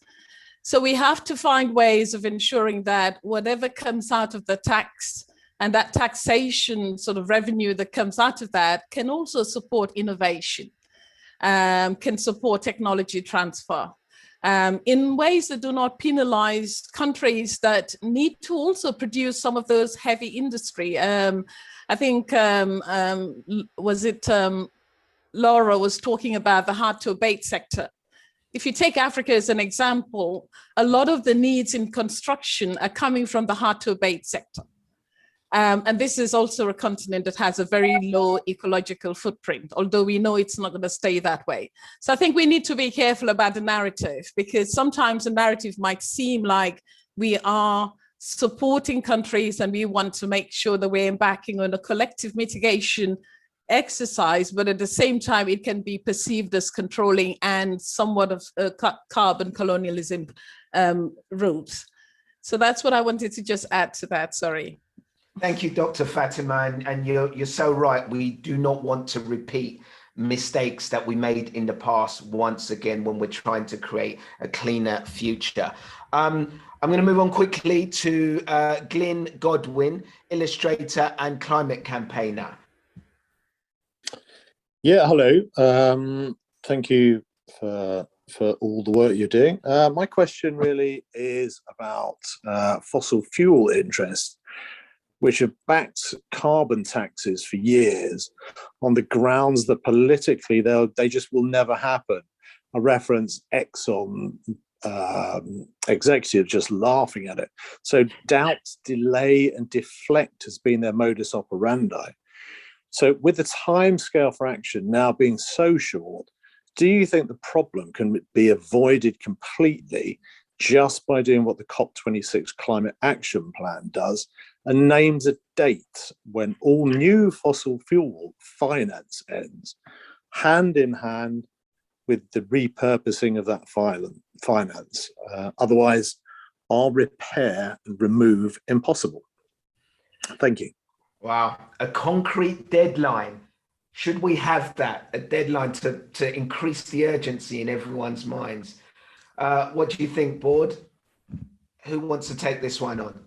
So we have to find ways of ensuring that whatever comes out of the tax and that taxation sort of revenue that comes out of that can also support innovation, can support technology transfer, in ways that do not penalize countries that need to also produce some of those heavy industry. I think, Laura was talking about the hard to abate sector. If you take Africa as an example, a lot of the needs in construction are coming from the hard to abate sector. And this is also a continent that has a very low ecological footprint, although we know it's not going to stay that way. So I think we need to be careful about the narrative, because sometimes the narrative might seem like we are supporting countries and we want to make sure that we're embarking on a collective mitigation exercise, but at the same time, it can be perceived as controlling and somewhat of a carbon colonialism route. So that's what I wanted to just add to that, sorry. Thank you, Dr. Fatima, and you're so right. We do not want to repeat mistakes that we made in the past once again when we're trying to create a cleaner future. I'm going to move on quickly to Glyn Godwin, illustrator and climate campaigner. Yeah, hello. Thank you for all the work you're doing. My question really is about fossil fuel interests, which have backed carbon taxes for years on the grounds that politically they just will never happen. I reference Exxon executives just laughing at it. So doubt, delay, and deflect has been their modus operandi. So with the timescale for action now being so short, do you think the problem can be avoided completely just by doing what the COP26 Climate Action Plan does and names a date when all new fossil fuel finance ends, hand in hand with the repurposing of that finance? Otherwise, are repair and remove impossible? Thank you. Wow, a concrete deadline. Should we have that, a deadline to increase the urgency in everyone's minds? What do you think, board? Who wants to take this one on?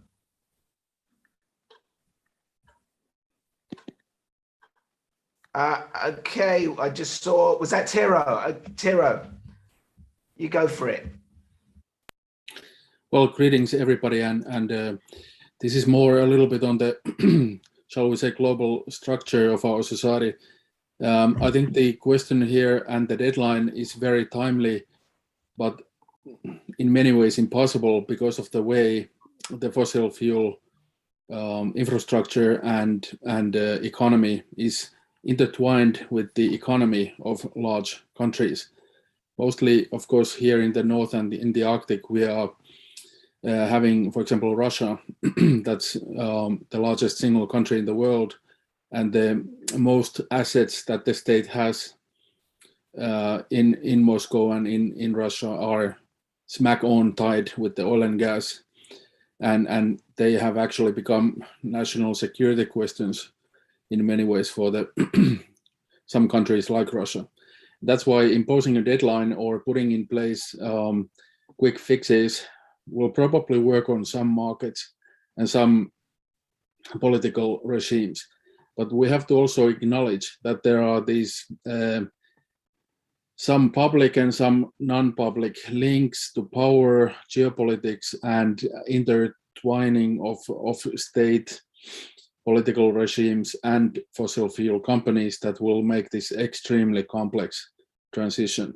Okay, I just saw, was that Tero? Tero, you go for it. Well, greetings everybody, and this is more a little bit on the, shall we say, global structure of our society. I think the question here and the deadline is very timely, but in many ways impossible because of the way the fossil fuel infrastructure and economy is intertwined with the economy of large countries. Mostly, of course, here in the north and in the Arctic, we are having, for example, Russia, that's the largest single country in the world, and the most assets that the state has in Moscow and in Russia are smack on tied with the oil and gas, and they have actually become national security questions in many ways for the some countries like Russia. That's why imposing a deadline or putting in place quick fixes will probably work on some markets, and some political regimes. But we have to also acknowledge that there are these some public and some non-public links to power, geopolitics, and intertwining of state political regimes and fossil fuel companies that will make this extremely complex transition.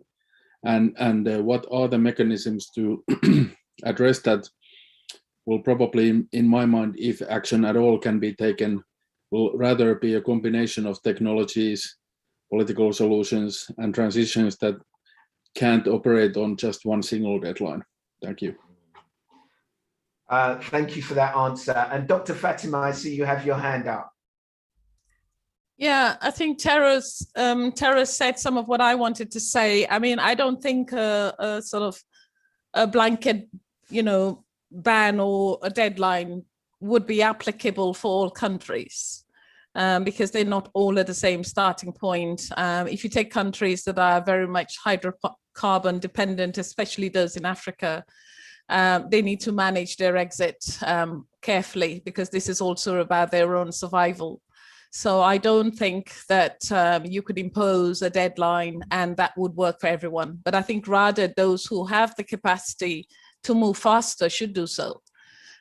And what are the mechanisms to address that will probably, in my mind, if action at all can be taken, will rather be a combination of technologies, political solutions, and transitions that can't operate on just one single deadline. Thank you. Thank you for that answer. And Dr. Fatima, I see you have your hand up. Yeah, I think Tara's said some of what I wanted to say. I mean, I don't think a sort of a blanket, ban or a deadline would be applicable for all countries. Because they're not all at the same starting point. If you take countries that are very much hydrocarbon dependent, especially those in Africa, they need to manage their exit carefully, because this is also about their own survival. So I don't think that you could impose a deadline and that would work for everyone. But I think rather those who have the capacity to move faster should do so.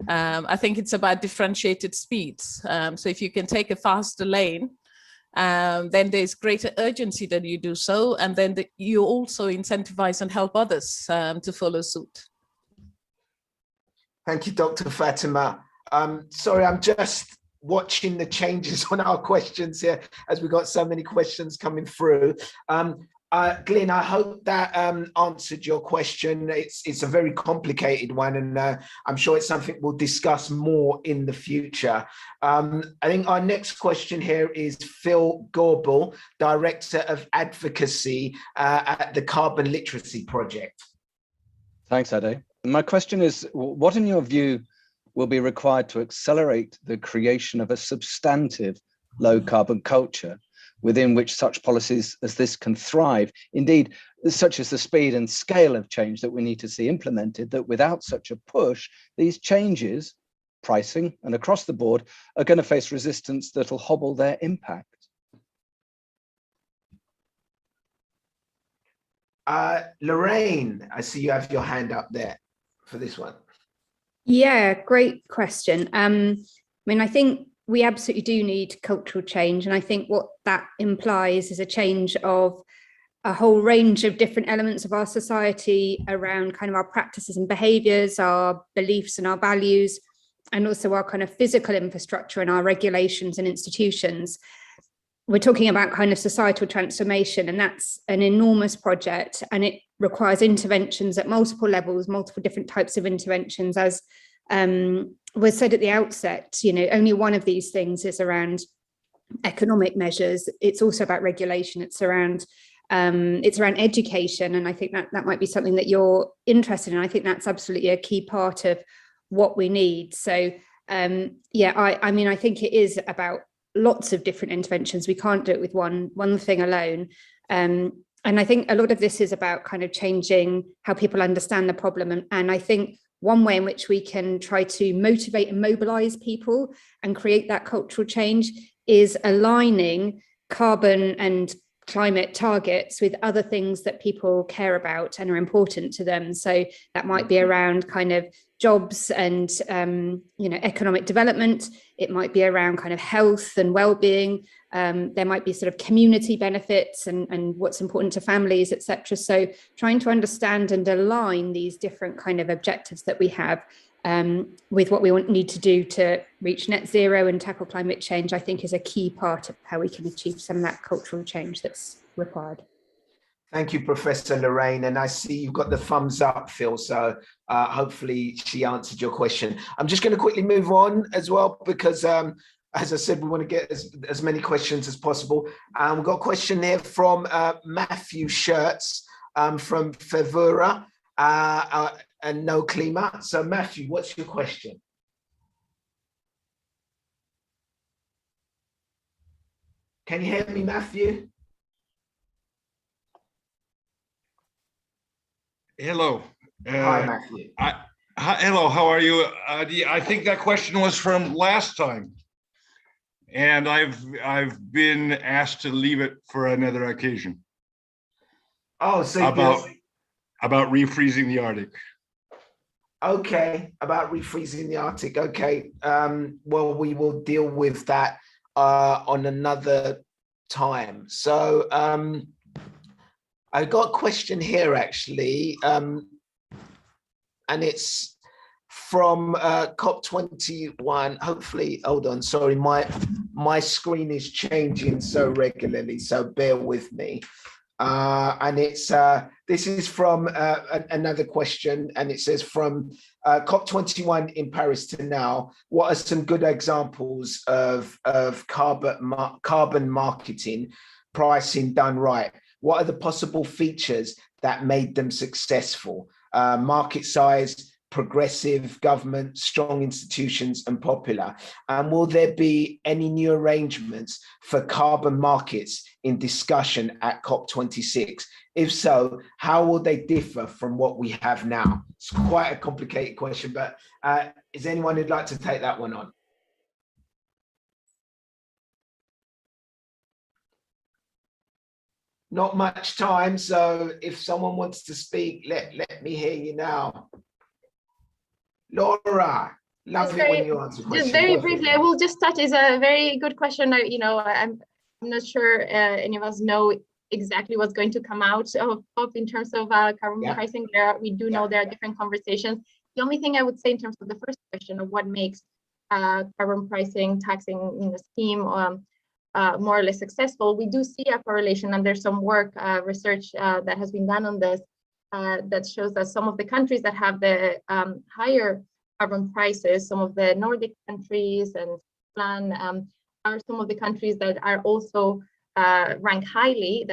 I think it's about differentiated speeds. So if you can take a faster lane, then there's greater urgency that you do so. And then you also incentivize and help others to follow suit. Thank you, Dr. Fatima. Sorry, I'm just watching the changes on our questions here as we've got so many questions coming through. Glyn, I hope that answered your question. It's a very complicated one, and I'm sure it's something we'll discuss more in the future. I think our next question here is Phil Gorbel, Director of Advocacy at the Carbon Literacy Project. Thanks, Ade. My question is, what in your view will be required to accelerate the creation of a substantive low carbon culture within which such policies as this can thrive? Indeed, such as the speed and scale of change that we need to see implemented, that without such a push, these changes, pricing and across the board, are going to face resistance that'll hobble their impact. Lorraine, I see you have your hand up there for this one. Yeah, great question. I think we absolutely do need cultural change. And I think what that implies is a change of a whole range of different elements of our society around kind of our practices and behaviors, our beliefs and our values, and also our kind of physical infrastructure and our regulations and institutions. We're talking about kind of societal transformation, and that's an enormous project, and it requires interventions at multiple levels, multiple different types of interventions. As was said at the outset, only one of these things is around economic measures. It's also about regulation. It's around education, and I think that might be something that you're interested in. I think that's absolutely a key part of what we need. So I think it is about lots of different interventions. We can't do it with one thing alone. And I think a lot of this is about kind of changing how people understand the problem. And I think one way in which we can try to motivate and mobilize people and create that cultural change is aligning carbon and climate targets with other things that people care about and are important to them. So that might be around kind of jobs and economic development. It might be around kind of health and well-being. There might be sort of community benefits and what's important to families, etc. So trying to understand and align these different kind of objectives that we have with what we need to do to reach net zero and tackle climate change, I think is a key part of how we can achieve some of that cultural change that's required. Thank you, Professor Lorraine. And I see you've got the thumbs up, Phil. So hopefully she answered your question. I'm just going to quickly move on as well, because as I said, we want to get as many questions as possible. We've got a question here from Matthew Schertz from Fevura and No Klima. So Matthew, what's your question? Can you hear me, Matthew? Hello. Hi, Matthew. Hello, how are you? I think that question was from last time, and I've been asked to leave it for another occasion. Oh, so about refreezing the Arctic. Okay, about refreezing the Arctic. Okay, well, we will deal with that on another time. So I got a question here actually, and it's from COP21. Hopefully, hold on. Sorry, my screen is changing so regularly, so bear with me. And it's this is from another question, and it says from COP21 in Paris to now, what are some good examples of carbon marketing pricing done right? What are the possible features that made them successful? Market size, progressive government, strong institutions, and popular. And will there be any new arrangements for carbon markets in discussion at COP26? If so, how will they differ from what we have now? It's quite a complicated question, but is anyone who'd like to take that one on? Not much time, so if someone wants to speak, let me hear you now. Laura, love it when you answer questions. Just very briefly, I will just start. It's a very good question. I'm not sure any of us know exactly what's going to come out of in terms of carbon pricing. We do know there are different conversations. The only thing I would say in terms of the first question of what makes carbon pricing, taxing scheme more or less successful, we do see a correlation, and there's some work, research that has been done on this that shows that some of the countries that have the higher carbon prices, some of the Nordic countries and Plan, are some of the countries that are also rank highly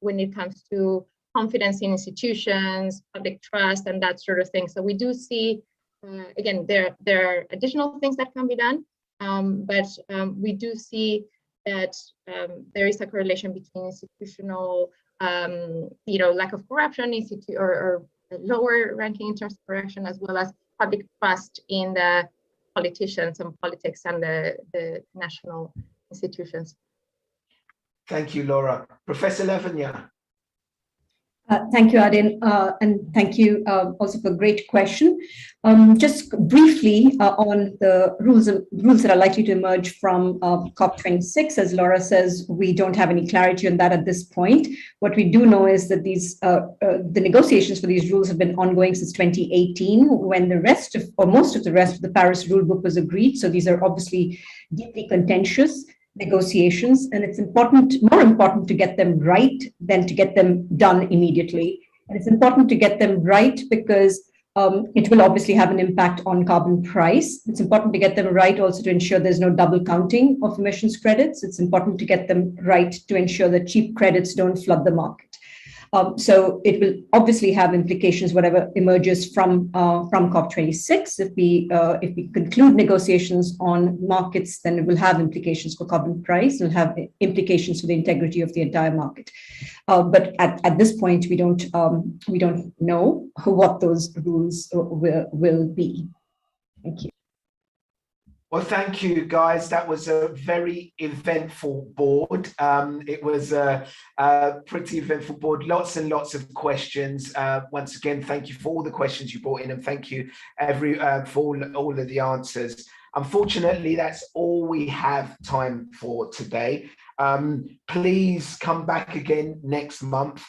when it comes to confidence in institutions, public trust, and that sort of thing. So we do see, again, there are additional things that can be done, but we do see that there is a correlation between institutional, lack of corruption, or lower ranking in terms of corruption, as well as public trust in the politicians and politics and the national institutions. Thank you, Laura. Professor Levania. Thank you, Adin, and thank you also for a great question. Just briefly on the rules that are likely to emerge from COP26, as Laura says, we don't have any clarity on that at this point. What we do know is that the negotiations for these rules have been ongoing since 2018, when most of the rest of the Paris rulebook was agreed. So these are obviously deeply contentious negotiations, and it's more important to get them right than to get them done immediately. And it's important to get them right because it will obviously have an impact on carbon price. It's important to get them right also to ensure there's no double counting of emissions credits. It's important to get them right to ensure that cheap credits don't flood the market. So it will obviously have implications, whatever emerges from COP26. If we conclude negotiations on markets, then it will have implications for carbon price. It will have implications for the integrity of the entire market. But at this point, we don't know what those rules will be. Thank you. Well, thank you, guys. That was a very eventful board. It was a pretty eventful board. Lots and lots of questions. Once again, thank you for all the questions you brought in, and thank you for all of the answers. Unfortunately, that's all we have time for today. Please come back again next month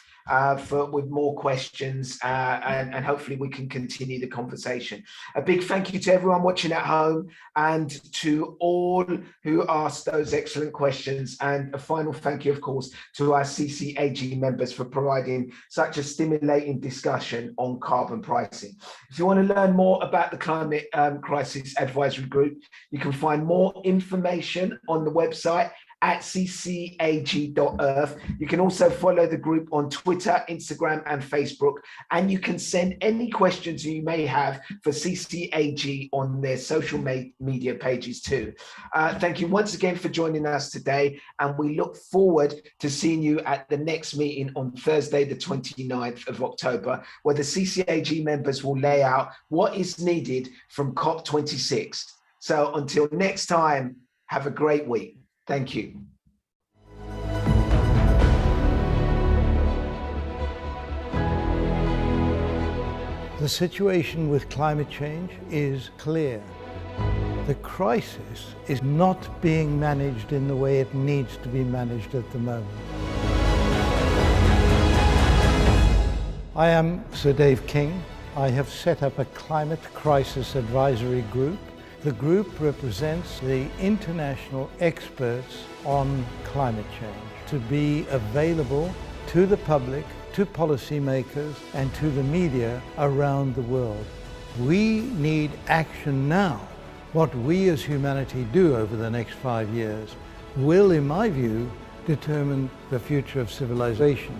with more questions, and hopefully we can continue the conversation. A big thank you to everyone watching at home and to all who asked those excellent questions, and a final thank you, of course, to our CCAG members for providing such a stimulating discussion on carbon pricing. If you want to learn more about the Climate Crisis Advisory Group, you can find more information on the website at ccag.earth. You can also follow the group on Twitter, Instagram, and Facebook. And you can send any questions you may have for CCAG on their social media pages too. Thank you once again for joining us today. And we look forward to seeing you at the next meeting on Thursday, the 29th of October, where the CCAG members will lay out what is needed from COP26. So until next time, have a great week. Thank you. The situation with climate change is clear. The crisis is not being managed in the way it needs to be managed at the moment. I am Sir Dave King. I have set up a climate crisis advisory group. The group represents the international experts on climate change to be available to the public, to policymakers, and to the media around the world. We need action now. What we as humanity do over the next 5 years will, in my view, determine the future of civilization.